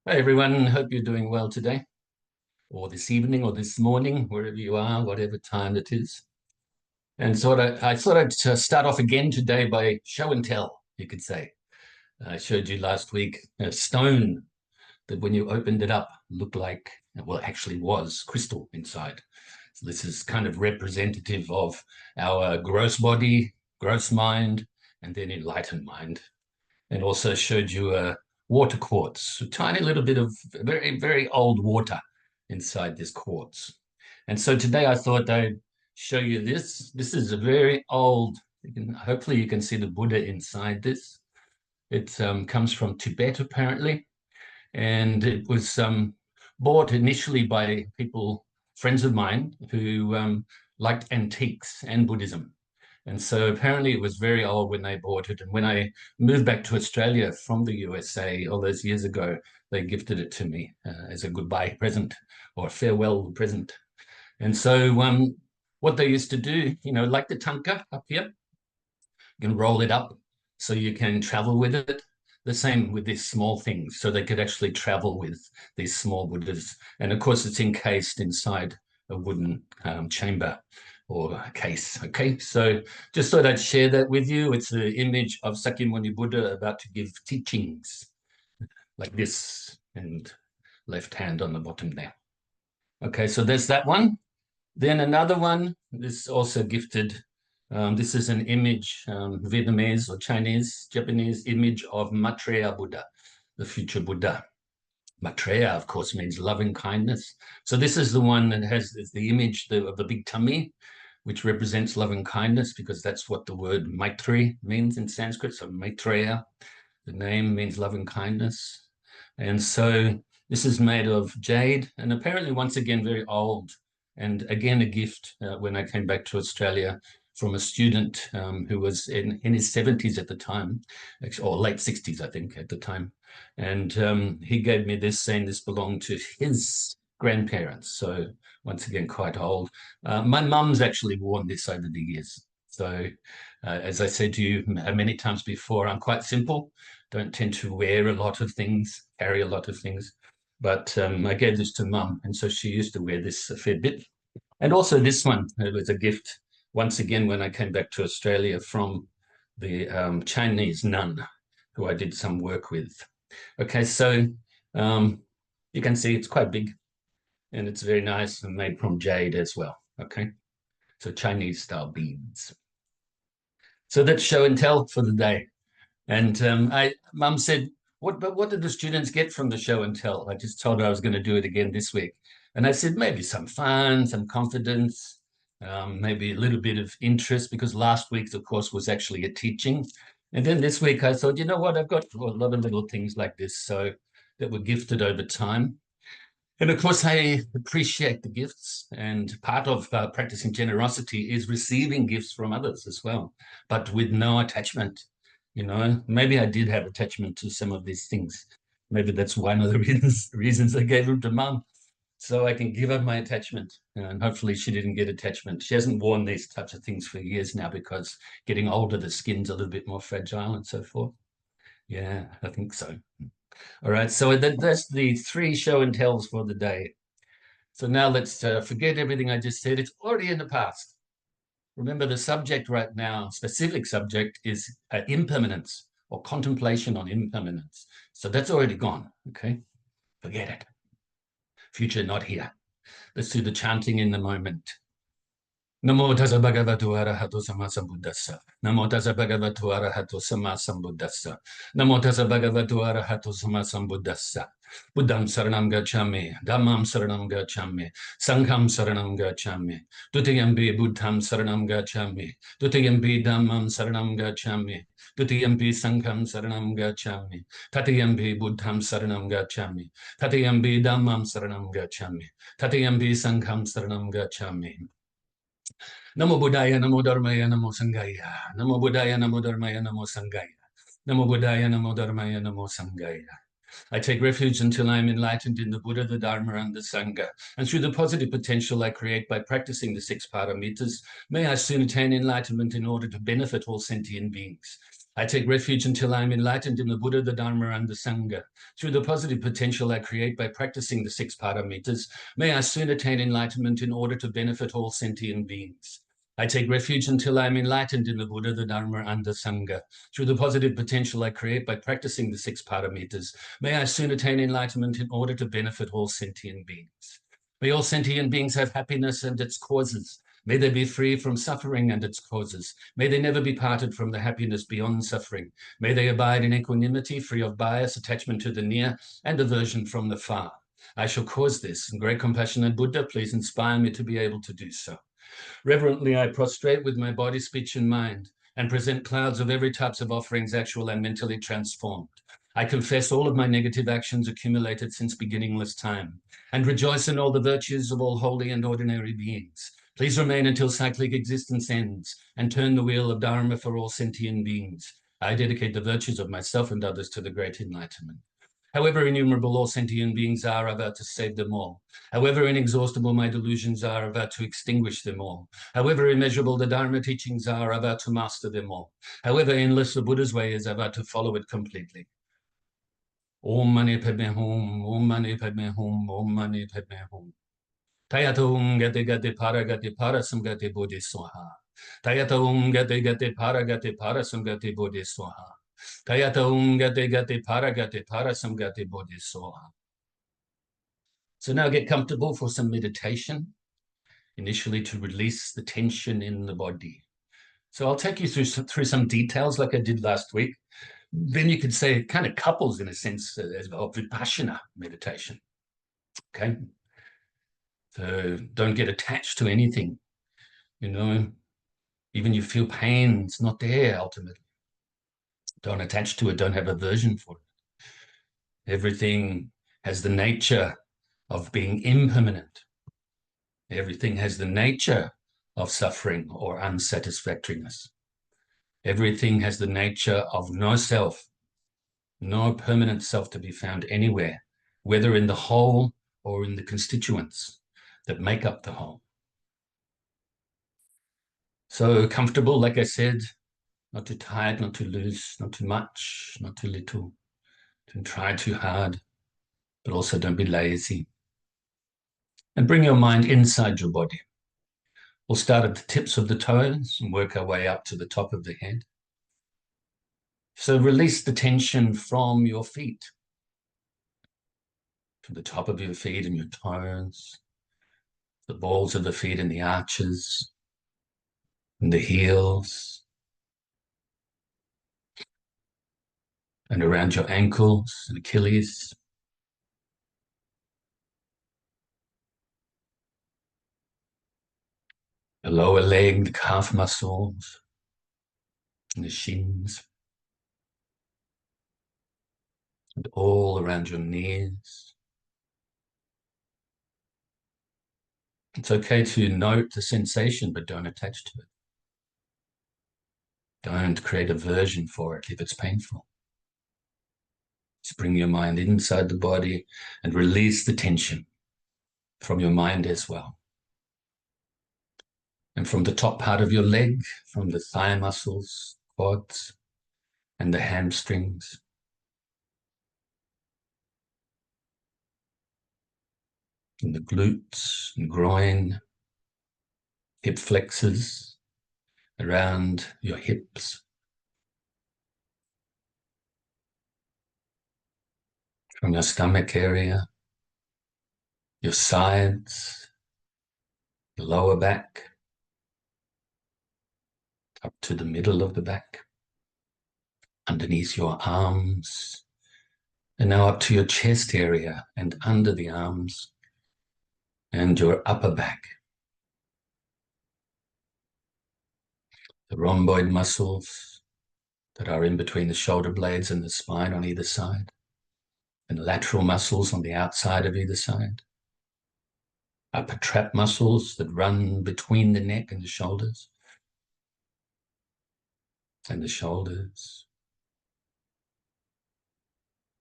Hi everyone, hope you're doing well today, or this evening, or this morning, wherever you are, whatever time it is. And so I thought I'd start off again today by show and tell, you could say. I showed you last week a stone that when you opened it up looked like, well, actually was crystal inside. So this is kind of representative of our gross body, gross mind, and then enlightened mind. And also showed you a water quartz, a tiny little bit of very, very old water inside this quartz. And so today I thought I'd show you this. This is a very old, hopefully you can see the Buddha inside this. It comes from Tibet, apparently. And it was bought initially by people, friends of mine, who liked antiques and Buddhism. And so apparently it was very old when they bought it. And when I moved back to Australia from the USA all those years ago, they gifted it to me as a goodbye present or a farewell present. And so what they used to do, like the tanka up here, you can roll it up so you can travel with it. The same with these small things, so they could actually travel with these small Buddhas. And of course, it's encased inside a wooden chamber or a case. Okay, so just thought I'd share that with you. It's the image of Sakyamuni Buddha about to give teachings, like this, and left hand on the bottom there. Okay, so there's that one. Then another one, this also gifted. This is an image, Vietnamese or Chinese, Japanese image of Maitreya Buddha, the future Buddha. Maitreya, of course, means loving kindness. So this is the one that has the image of the big tummy, which represents loving kindness, because that's what the word Maitri means in Sanskrit. So Maitreya, the name means loving kindness. And so this is made of jade, and apparently, once again, very old. And again, a gift when I came back to Australia from a student who was in his 70s at the time, or late 60s, I think, at the time. And he gave me this, saying this belonged to his grandparents. So once again, quite old. My mum's actually worn this over the years. So as I said to you many times before, I'm quite simple. Don't tend to wear a lot of things, carry a lot of things. But I gave this to mum, and so she used to wear this a fair bit. And also this one, it was a gift, once again, when I came back to Australia from the Chinese nun who I did some work with. Okay, so you can see it's quite big, and it's very nice and made from jade as well. Okay, so Chinese style beads. So that's show and tell for the day. And Mum said, what did the students get from the show and tell? I just told her I was going to do it again this week. And I said, maybe some fun, some confidence, maybe a little bit of interest, because last week's, of course, was actually a teaching. And then this week I thought, you know what, I've got a lot of little things like this, so that were gifted over time. And of course, I appreciate the gifts. And part of practicing generosity is receiving gifts from others as well, but with no attachment. Maybe I did have attachment to some of these things. Maybe that's one of the reasons I gave them to mum, so I can give up my attachment. And hopefully she didn't get attachment. She hasn't worn these types of things for years now, because getting older, the skin's a little bit more fragile and so forth. Yeah, I think so. All right, so that's the 3 show and tells for the day. So now let's forget everything I just said. It's already in the past. Remember, the subject right now, specific subject, is impermanence, or contemplation on impermanence. So that's already gone, okay? Forget it. Future not here. Let's do the chanting in the moment. Namo tassa bhagavato arahato sammasambuddhassa. Namo tassa bhagavato arahato sammasambuddhassa. Namo tassa bhagavato arahato sammasambuddhassa. Buddham saranam gacchami, dhammam saranam gacchami, sangham saranam gacchami, dutiyampi buddham saranam gacchami, dutiyampi dhammam saranam gacchami, dutiyampi sangham saranam gacchami, tatiyampi buddham saranam gacchami, tatiyampi dhammam saranam gacchami, tatiyampi sangham saranam gacchami. Namo Buddhaya, Namo Dharmaya, Namo Sanghaya. Namo Buddhaya, Namo Dharmaya, Namo Sanghaya. Namo Buddhaya, Namo Dharmaya, Namo Sanghaya. I take refuge until I am enlightened in the Buddha, the Dharma, and the Sangha. And through the positive potential I create by practicing the 6 paramitas, may I soon attain enlightenment in order to benefit all sentient beings. I take refuge until I am enlightened in the Buddha, the Dharma, and the Sangha. Through the positive potential I create by practicing the 6 paramitas, may I soon attain enlightenment in order to benefit all sentient beings. I take refuge until I am enlightened in the Buddha, the Dharma, and the Sangha. Through the positive potential I create by practicing the 6 paramitas, may I soon attain enlightenment in order to benefit all sentient beings. May all sentient beings have happiness and its causes. May they be free from suffering and its causes. May they never be parted from the happiness beyond suffering. May they abide in equanimity, free of bias, attachment to the near, and aversion from the far. I shall cause this, and great compassionate Buddha, please inspire me to be able to do so. Reverently I prostrate with my body, speech, and mind, and present clouds of every types of offerings, actual and mentally transformed. I confess all of my negative actions accumulated since beginningless time, and rejoice in all the virtues of all holy and ordinary beings. Please remain until cyclic existence ends, and turn the wheel of Dharma for all sentient beings. I dedicate the virtues of myself and others to the great enlightenment. However innumerable all sentient beings are, I vow to save them all. However inexhaustible my delusions are, I vow to extinguish them all. However immeasurable the Dharma teachings are, I vow to master them all. However endless the Buddha's way is, I vow to follow it completely. Om Mani Padme Hum, Om Mani Padme Hum, Om Mani Padme Hum. Tayatum Gate Gate Para Samgate Bodhi Swaha. Tayatum Gate Para Samgate Bodhi Swaha. Tayatum Gate Para Samgate Bodhi Swaha. So now get comfortable for some meditation, initially to release the tension in the body. So I'll take you through some details like I did last week. Then you could say it kind of couples in a sense of Vipassana meditation. Okay. So don't get attached to anything. Even you feel pain, it's not there ultimately. Don't attach to it. Don't have aversion for it. Everything has the nature of being impermanent. Everything has the nature of suffering or unsatisfactoriness. Everything has the nature of no self, no permanent self to be found anywhere, whether in the whole or in the constituents that make up the whole. So comfortable, like I said, not too tight, not too loose, not too much, not too little. Don't try too hard, but also don't be lazy. And bring your mind inside your body. We'll start at the tips of the toes and work our way up to the top of the head. So release the tension from your feet, from the top of your feet and your toes, the balls of the feet and the arches, and the heels, and around your ankles and Achilles. The lower leg, the calf muscles, and the shins, and all around your knees. It's okay to note the sensation, but don't attach to it. Don't create aversion for it if it's painful. Just bring your mind inside the body and release the tension from your mind as well. And from the top part of your leg, from the thigh muscles, quads, and the hamstrings. And the glutes and groin, hip flexors, around your hips. From your stomach area, your sides, your lower back, up to the middle of the back, underneath your arms, and now up to your chest area and under the arms and your upper back. The rhomboid muscles that are in between the shoulder blades and the spine on either side, and lateral muscles on the outside of either side. Upper trap muscles that run between the neck and the shoulders,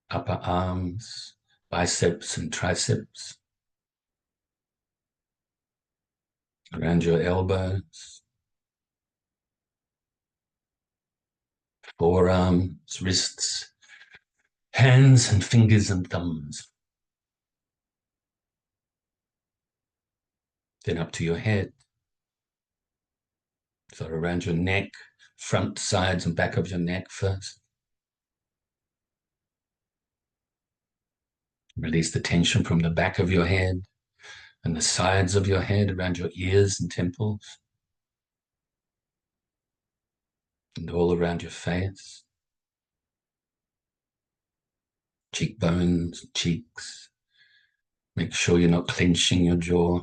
upper arms, biceps and triceps, around your elbows, forearms, wrists, hands and fingers and thumbs. Then up to your head. So around your neck, front, sides and back of your neck first. Release the tension from the back of your head and the sides of your head around your ears and temples. And all around your face. Cheekbones, cheeks. Make sure you're not clenching your jaw.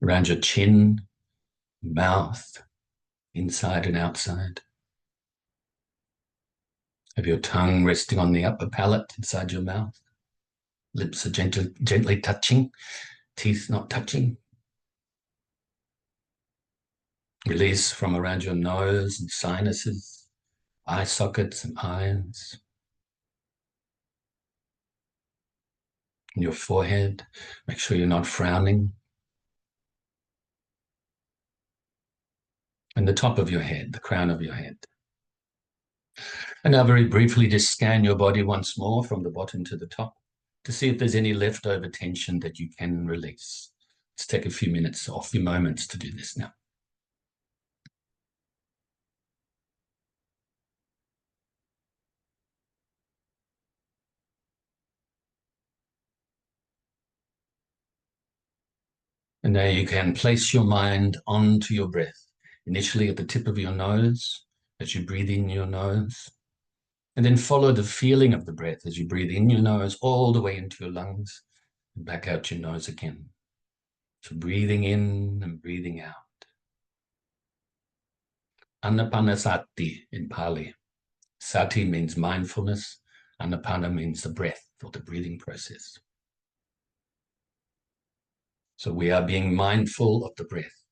Around your chin, mouth, inside and outside. Have your tongue resting on the upper palate inside your mouth. Lips are gently touching, teeth not touching. Release from around your nose and sinuses, eye sockets and eyes. And your forehead, make sure you're not frowning. And the top of your head, the crown of your head. And now very briefly, just scan your body once more from the bottom to the top to see if there's any leftover tension that you can release. Let's take a few minutes or a few moments to do this now. And now you can place your mind onto your breath, initially at the tip of your nose, as you breathe in your nose, and then follow the feeling of the breath as you breathe in your nose all the way into your lungs and back out your nose again. So breathing in and breathing out. Anapanasati in Pali. Sati means mindfulness. Anapana means the breath or the breathing process. So we are being mindful of the breath.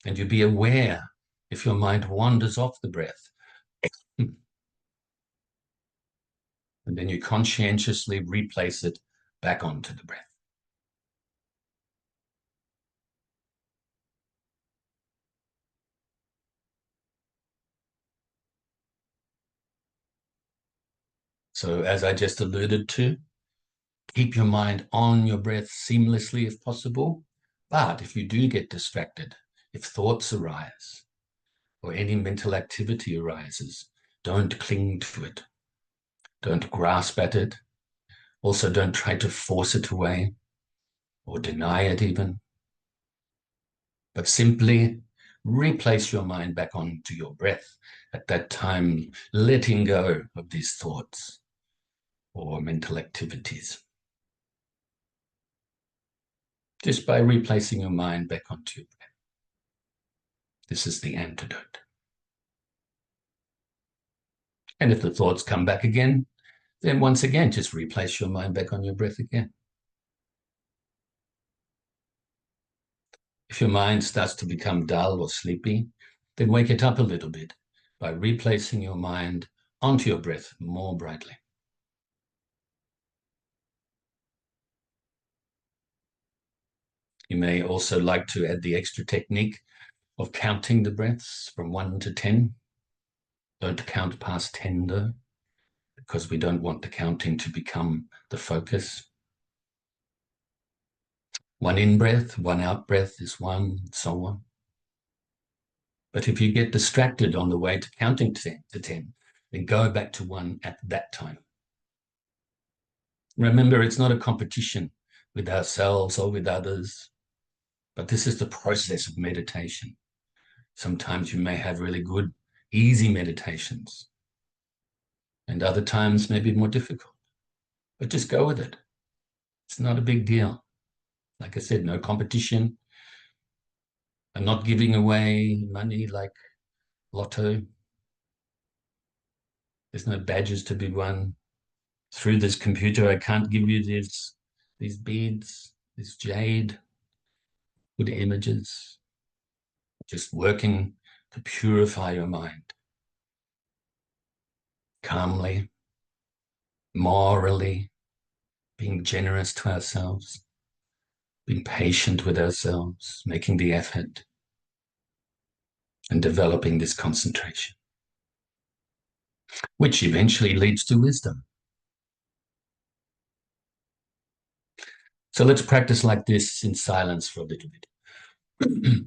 And you be aware if your mind wanders off the breath. And then you conscientiously replace it back onto the breath. So as I just alluded to, keep your mind on your breath seamlessly if possible. But if you do get distracted, if thoughts arise or any mental activity arises, don't cling to it. Don't grasp at it. Also, don't try to force it away or deny it even. But simply replace your mind back onto your breath at that time, letting go of these thoughts or mental activities. Just by replacing your mind back onto your breath. This is the antidote. And if the thoughts come back again, then once again, just replace your mind back on your breath again. If your mind starts to become dull or sleepy, then wake it up a little bit by replacing your mind onto your breath more brightly. You may also like to add the extra technique of counting the breaths from 1 to 10. Don't count past 10 though, because we don't want the counting to become the focus. 1 in-breath, 1 out-breath is 1, and so on. But if you get distracted on the way to counting to 10, then go back to 1 at that time. Remember, it's not a competition with ourselves or with others, but this is the process of meditation. Sometimes you may have really good, easy meditations, and other times may be more difficult. But just go with it. It's not a big deal. Like I said, no competition. I'm not giving away money like lotto. There's no badges to be won. Through this computer, I can't give you these beads, this jade, good images. Just working to purify your mind. Calmly, morally, being generous to ourselves, being patient with ourselves, making the effort, and developing this concentration, which eventually leads to wisdom. So let's practice like this in silence for a little bit.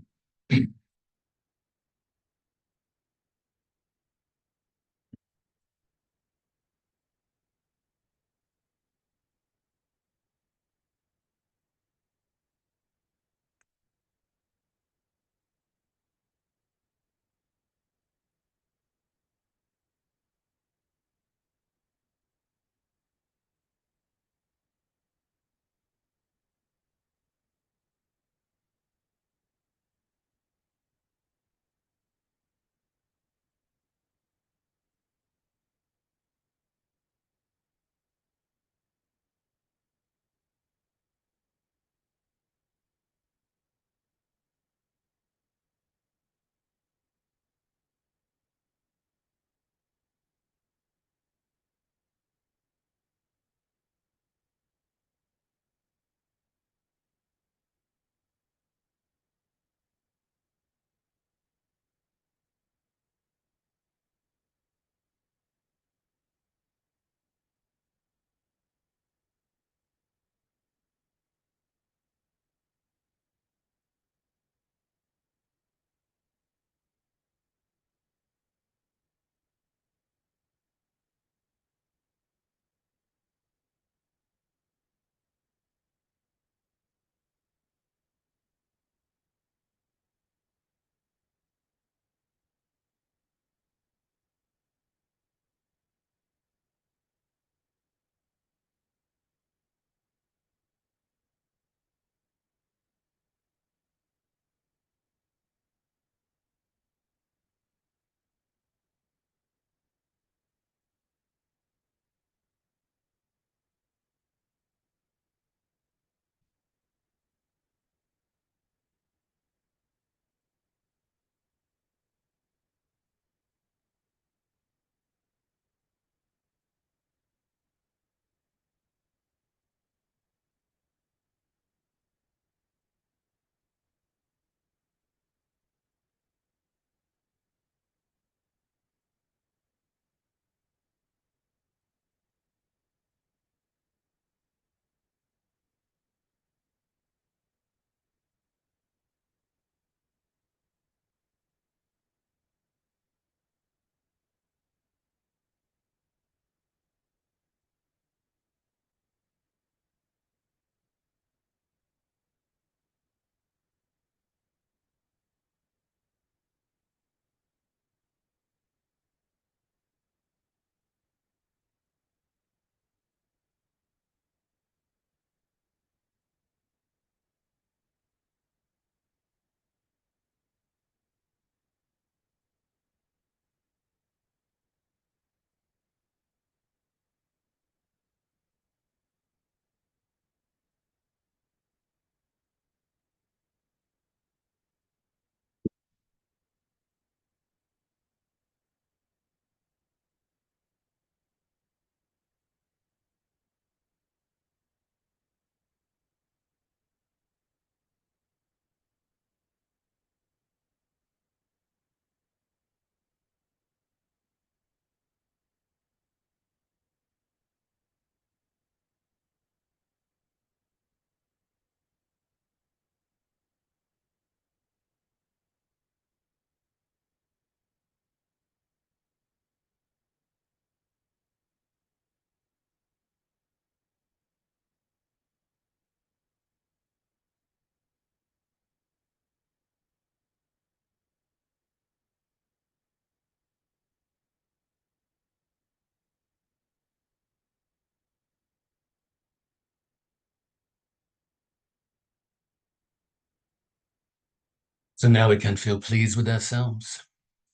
So now we can feel pleased with ourselves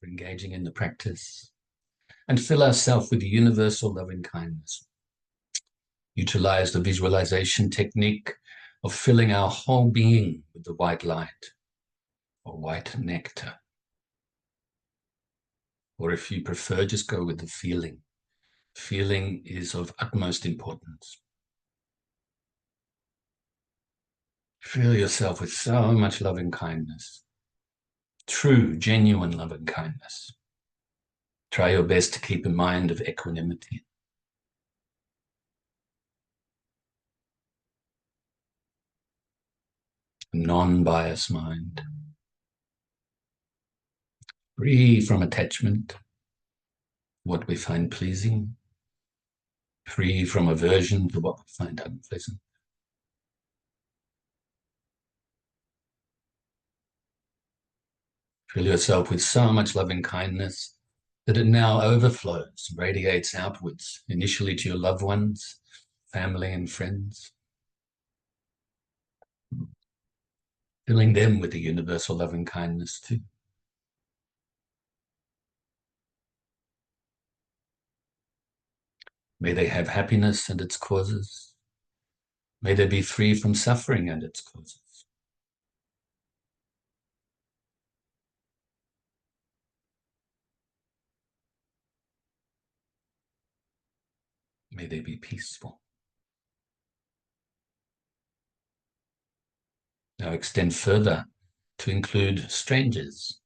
for engaging in the practice and fill ourselves with the universal loving kindness. Utilize the visualization technique of filling our whole being with the white light or white nectar. Or if you prefer, just go with the feeling. Feeling is of utmost importance. Fill yourself with so much loving kindness, true, genuine loving kindness. Try your best to keep a mind of equanimity. A non-biased mind, free from attachment, what we find pleasing, free from aversion to what we find unpleasant. Fill yourself with so much loving kindness that it now overflows, radiates outwards, initially to your loved ones, family and friends, filling them with the universal loving kindness too. May they have happiness and its causes. May they be free from suffering and its causes. May they be peaceful. Now extend further to include strangers,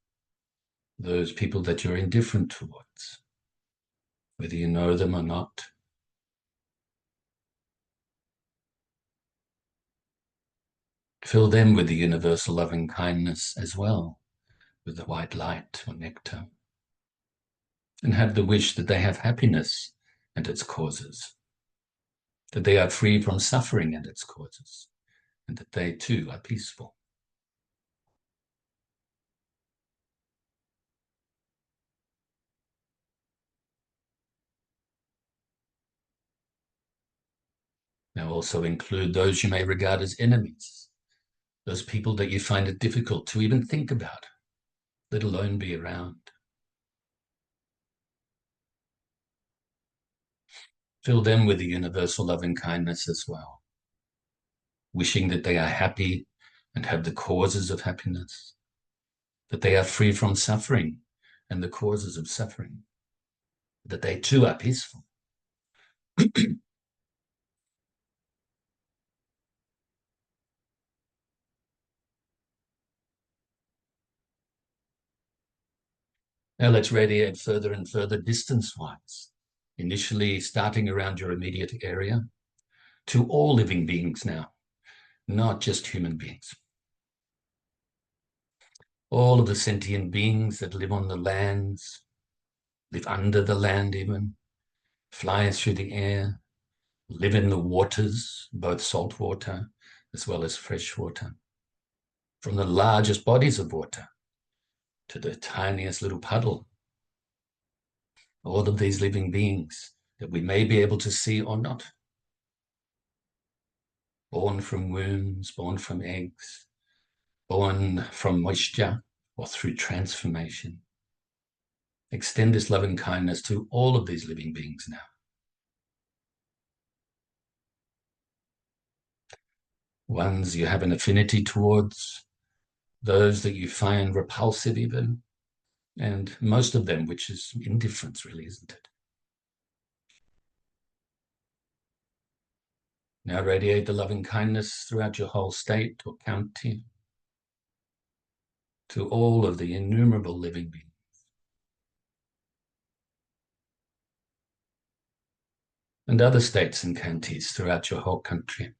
those people that you're indifferent towards, whether you know them or not. Fill them with the universal loving kindness as well, with the white light or nectar, and have the wish that they have happiness and its causes, that they are free from suffering and its causes, and that they too are peaceful. Now also include those you may regard as enemies, those people that you find it difficult to even think about, let alone be around. Fill them with the universal loving kindness as well, wishing that they are happy and have the causes of happiness, that they are free from suffering and the causes of suffering, that they too are peaceful. Now let's radiate further and further distance-wise, initially starting around your immediate area, to all living beings now, not just human beings. All of the sentient beings that live on the lands, live under the land even, fly through the air, live in the waters, both salt water as well as fresh water, from the largest bodies of water to the tiniest little puddle. All of these living beings that we may be able to see or not, born from wombs, born from eggs, born from moisture or through transformation. Extend this loving kindness to all of these living beings now. Ones you have an affinity towards, those that you find repulsive even, and most of them, which is indifference really, isn't it? Now radiate the loving kindness throughout your whole state or county to all of the innumerable living beings. And other states and counties throughout your whole country.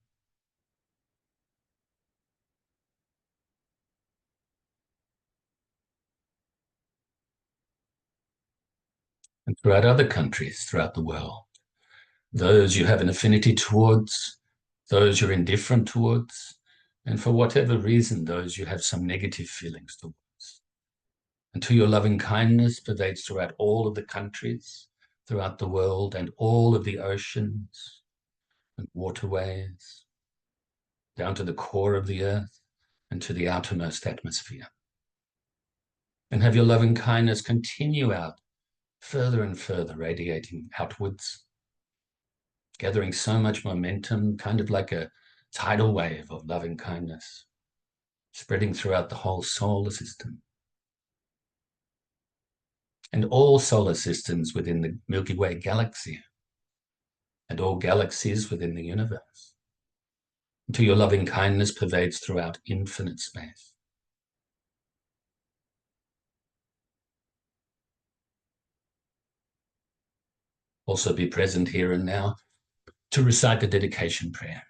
And throughout other countries throughout the world. Those you have an affinity towards, those you're indifferent towards, and for whatever reason, those you have some negative feelings towards. Until your loving kindness pervades throughout all of the countries, throughout the world, and all of the oceans and waterways, down to the core of the earth and to the outermost atmosphere. And have your loving kindness continue out further and further, radiating outwards, gathering so much momentum, kind of like a tidal wave of loving kindness, spreading throughout the whole solar system. And all solar systems within the Milky Way galaxy, and all galaxies within the universe. until your loving kindness pervades throughout infinite space. Also be present here and now to recite the dedication prayer.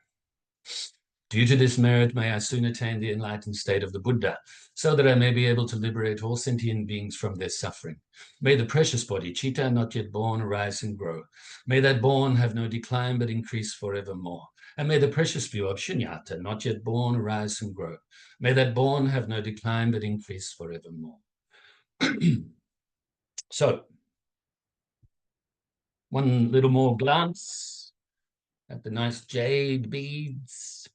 Due to this merit, may I soon attain the enlightened state of the Buddha, so that I may be able to liberate all sentient beings from their suffering. May the precious bodhicitta, not yet born, arise and grow. May that born have no decline, but increase forevermore. And may the precious view of shunyata, not yet born, arise and grow. May that born have no decline, but increase forevermore. So, one little more glance at the nice jade beads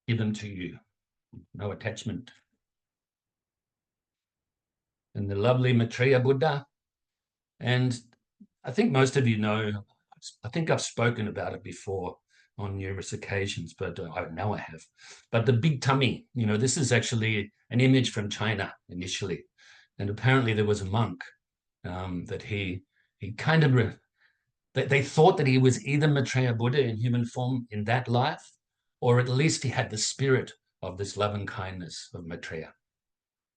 given to you. No attachment. And the lovely Maitreya Buddha. And I think most of you know, I think I've spoken about it before on numerous occasions, but now I have. But the big tummy, this is actually an image from China initially. And apparently there was a monk that he kind of, they thought that he was either Maitreya Buddha in human form in that life, or at least he had the spirit of this loving kindness of Maitreya.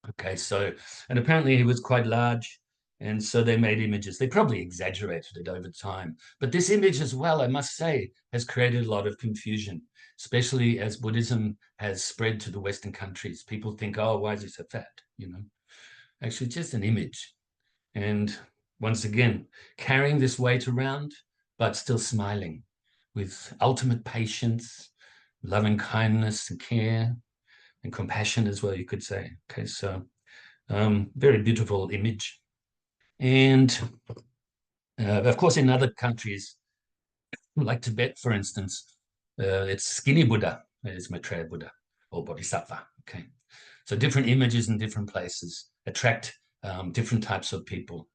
Okay, so, and apparently he was quite large, and so they made images. They probably exaggerated it over time. But this image as well, I must say, has created a lot of confusion, especially as Buddhism has spread to the Western countries. People think, oh, why is he so fat? Actually, just an image. And once again, carrying this weight around, but still smiling with ultimate patience, loving kindness and care, and compassion as well, you could say. Okay, so very beautiful image. And of course, in other countries, like Tibet, for instance, it's skinny Buddha, it's Maitreya Buddha or Bodhisattva. Okay, so different images in different places attract different types of people.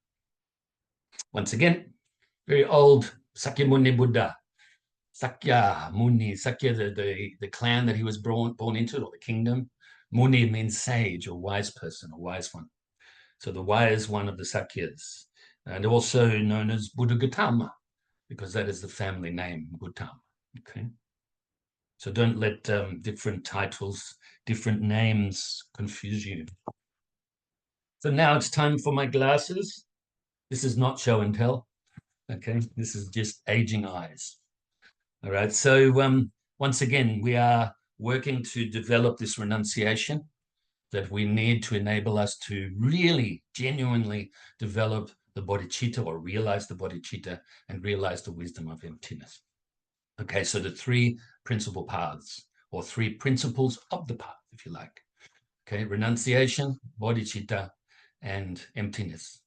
Once again, very old Sakyamuni Buddha. Sakya Muni, Sakya, the clan that he was born into, or the kingdom. Muni means sage or wise person or wise one. So the wise one of the Sakyas, and also known as Buddha Gautama, because that is the family name, Gautama. Okay. So don't let different titles, different names confuse you. So now it's time for my glasses. This is not show and tell. Okay. This is just aging eyes. All right. So once again, we are working to develop this renunciation that we need to enable us to really, genuinely develop the bodhicitta, or realize the bodhicitta and realize the wisdom of emptiness. Okay, so the three principal paths, or three principles of the path, if you like. Okay, renunciation, bodhicitta, and emptiness.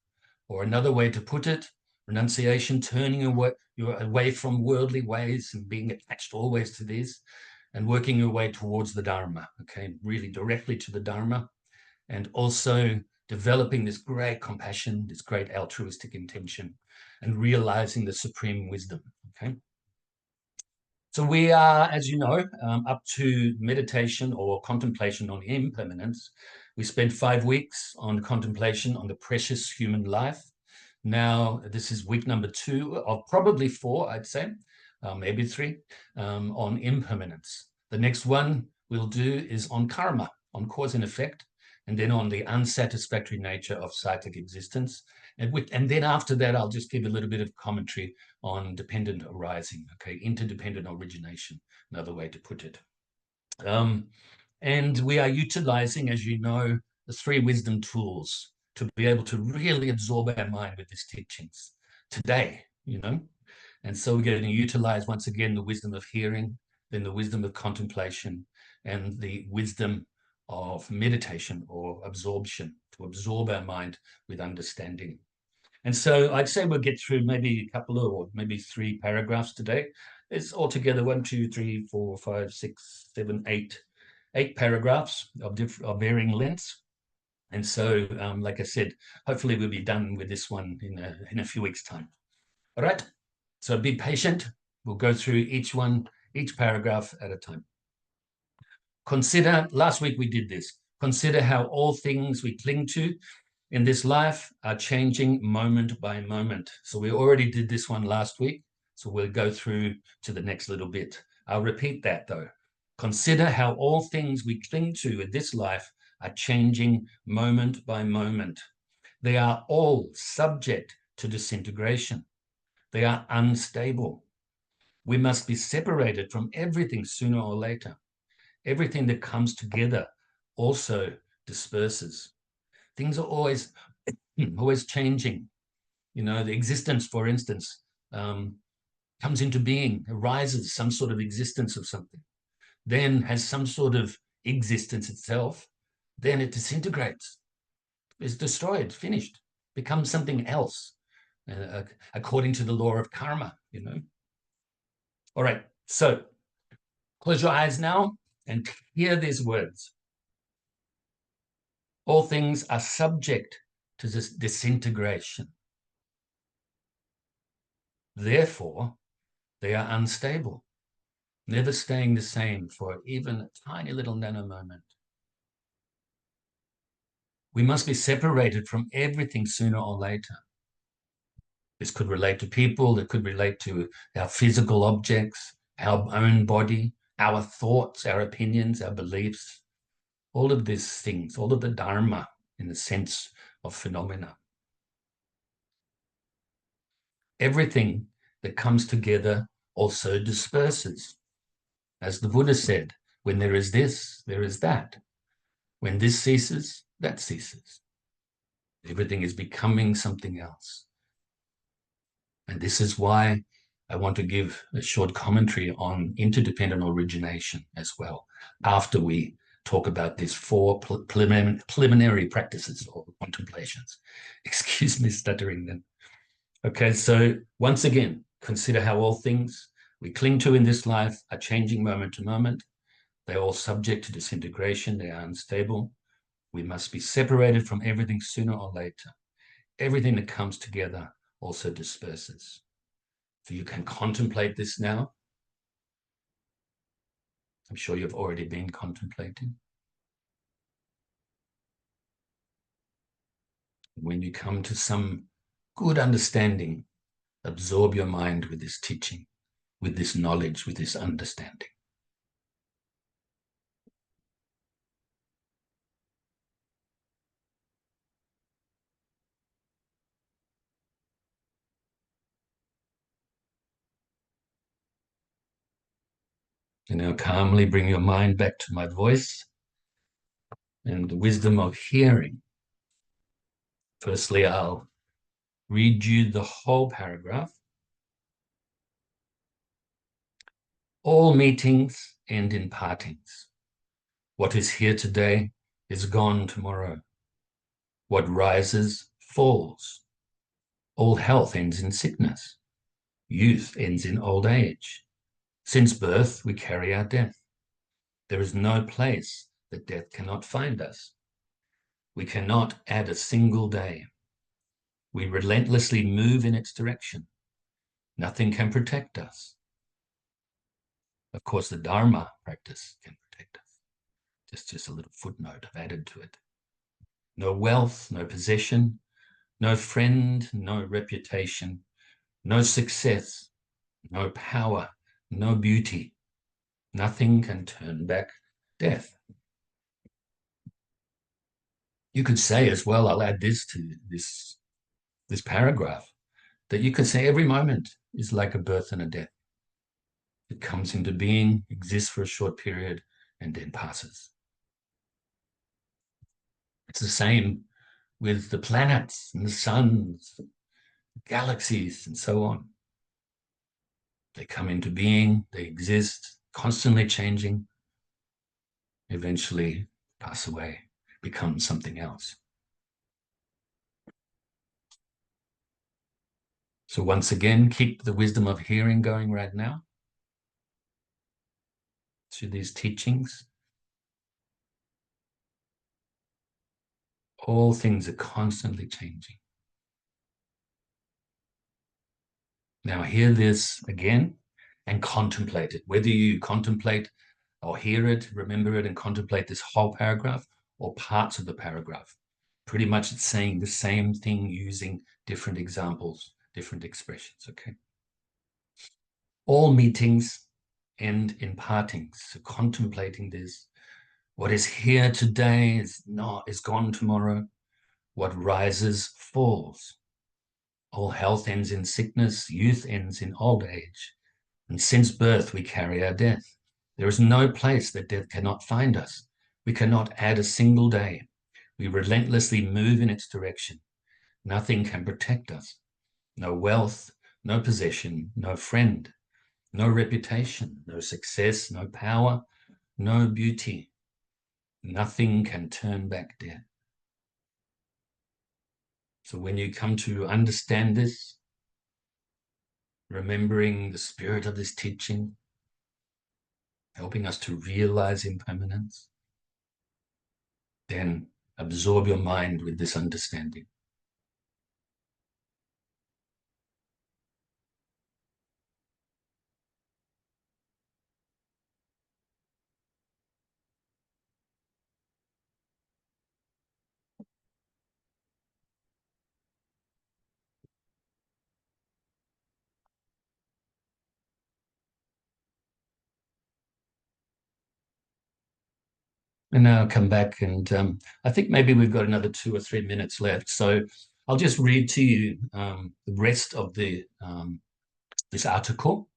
Or another way to put it, renunciation, turning away from worldly ways and being attached always to these, and working your way towards the Dharma, okay, really directly to the Dharma, and also developing this great compassion, this great altruistic intention, and realizing the supreme wisdom, okay? So we are, as you know, up to meditation or contemplation on impermanence. We spent 5 weeks on contemplation on the precious human life. Now, this is week number 2 of probably 4, I'd say, maybe 3, on impermanence. The next one we'll do is on karma, on cause and effect, and then on the unsatisfactory nature of cyclic existence. And then after that, I'll just give a little bit of commentary on dependent arising, okay, interdependent origination, another way to put it. And we are utilizing, as you know, the 3 wisdom tools to be able to really absorb our mind with these teachings today, And so we're going to utilize, once again, the wisdom of hearing, then the wisdom of contemplation, and the wisdom of meditation or absorption, to absorb our mind with understanding. And so I'd say we'll get through maybe a couple of, or maybe 3 paragraphs today. It's altogether 1, 2, 3, 4, 5, 6, 7, 8 paragraphs of varying lengths. And so, like I said, hopefully we'll be done with this one in a few weeks' time. All right. So be patient. We'll go through each paragraph at a time. Consider, last week we did this, consider how all things we cling to in this life are changing moment by moment. So we already did this one last week. So we'll go through to the next little bit. I'll repeat that though. Consider how all things we cling to in this life are changing moment by moment. They are all subject to disintegration. They are unstable. We must be separated from everything sooner or later. Everything that comes together also disperses. Things are always changing. You know, the existence, for instance, comes into being, arises some sort of existence of something, then has some sort of existence itself, then it disintegrates, is destroyed, finished, becomes something else, according to the law of karma, you know. All right, so close your eyes now and hear these words. All things are subject to this disintegration. Therefore, they are unstable, never staying the same for even a tiny little nanomoment. We must be separated from everything sooner or later. This could relate to people, it could relate to our physical objects, our own body, our thoughts, our opinions, our beliefs, all of these things, all of the Dharma in the sense of phenomena. Everything that comes together also disperses. As the Buddha said, when there is this, there is that. When this ceases, that ceases. Everything is becoming something else. And this is why I want to give a short commentary on interdependent origination as well, after we talk about these four preliminary practices or contemplations. Excuse me stuttering then. Okay, so once again, consider how all things we cling to in this life are changing moment to moment. They're all subject to disintegration. They are unstable. We must be separated from everything sooner or later. Everything that comes together also disperses. So you can contemplate this now. I'm sure you've already been contemplating. When you come to some good understanding, absorb your mind with this teaching, with this knowledge, with this understanding. And now calmly bring your mind back to my voice and the wisdom of hearing. Firstly, I'll read you the whole paragraph. All meetings end in partings. What is here today is gone tomorrow. What rises falls. All health ends in sickness. Youth ends in old age. Since birth, we carry our death. There is no place that death cannot find us. We cannot add a single day. We relentlessly move in its direction. Nothing can protect us. Of course, the Dharma practice can protect us. Just a little footnote I've added to it. No wealth, no possession, no friend, no reputation, no success, no power, no beauty. Nothing can turn back death. You could say as well, I'll add this to this paragraph, that you could say every moment is like a birth and a death. It comes into being, exists for a short period, and then passes. It's the same with the planets and the suns, galaxies, and so on. They come into being, they exist, constantly changing, eventually pass away, become something else. So once again, keep the wisdom of hearing going right now through these teachings. All things are constantly changing. Now hear this again and contemplate it. Whether you contemplate or hear it, remember it, and contemplate this whole paragraph or parts of the paragraph. Pretty much it's saying the same thing using different examples, different expressions, okay? All meetings end in partings. So contemplating this, what is here today is gone tomorrow. What rises falls. All health ends in sickness, youth ends in old age. And since birth we carry our death. There is no place that death cannot find us. We cannot add a single day. We relentlessly move in its direction. Nothing can protect us. No wealth, no possession, no friend, no reputation, no success, no power, no beauty. Nothing can turn back death. So when you come to understand this, remembering the spirit of this teaching, helping us to realize impermanence, then absorb your mind with this understanding. And now I'll come back and I think maybe we've got another 2 or 3 minutes left. So I'll just read to you the rest of the this article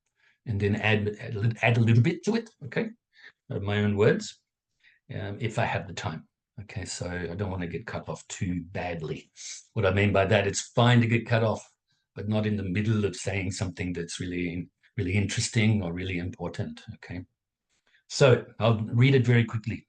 and then add a little bit to it, okay, of my own words, if I have the time. Okay, so I don't want to get cut off too badly. What I mean by that, it's fine to get cut off, but not in the middle of saying something that's really interesting or really important, okay? So I'll read it very quickly.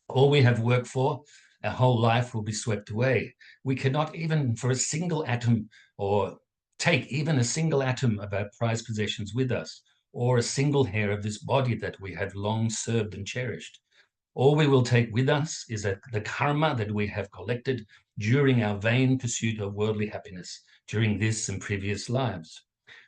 All we have worked for, our whole life will be swept away. We cannot even for a single atom or take even a single atom of our prized possessions with us, or a single hair of this body that we have long served and cherished. All we will take with us is the karma that we have collected during our vain pursuit of worldly happiness during this and previous lives.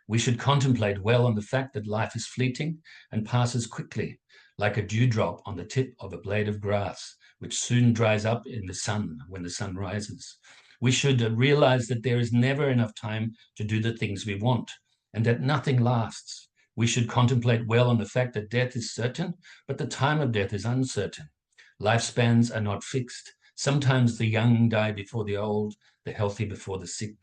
We should contemplate well on the fact that life is fleeting and passes quickly, like a dewdrop on the tip of a blade of grass, which soon dries up in the sun when the sun rises. We should realize that there is never enough time to do the things we want, and that nothing lasts. We should contemplate well on the fact that death is certain, but the time of death is uncertain. Lifespans are not fixed. Sometimes the young die before the old, the healthy before the sick.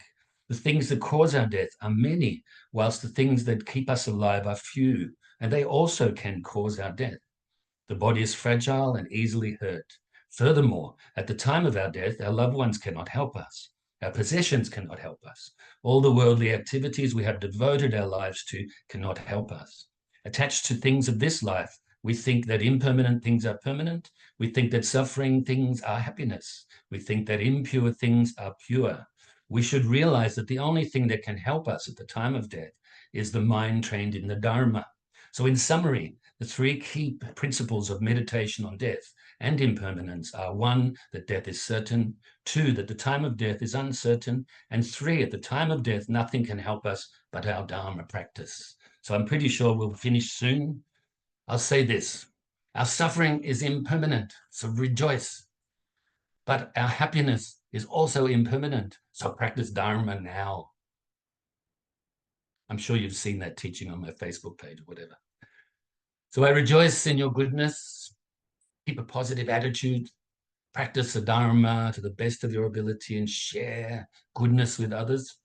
The things that cause our death are many, whilst the things that keep us alive are few, and they also can cause our death. The body is fragile and easily hurt. Furthermore, at the time of our death, our loved ones cannot help us. Our possessions cannot help us. All the worldly activities we have devoted our lives to cannot help us. Attached to things of this life, we think that impermanent things are permanent. We think that suffering things are happiness. We think that impure things are pure. We should realize that the only thing that can help us at the time of death is the mind trained in the Dharma. So in summary, the three key principles of meditation on death and impermanence are: 1, that death is certain; 2, that the time of death is uncertain; and 3, at the time of death, nothing can help us but our Dharma practice. So I'm pretty sure we'll finish soon. I'll say this: our suffering is impermanent, so rejoice. But our happiness is also impermanent, so practice Dharma now. I'm sure you've seen that teaching on my Facebook page or whatever. So I rejoice in your goodness. Keep a positive attitude. Practice the Dharma to the best of your ability and share goodness with others.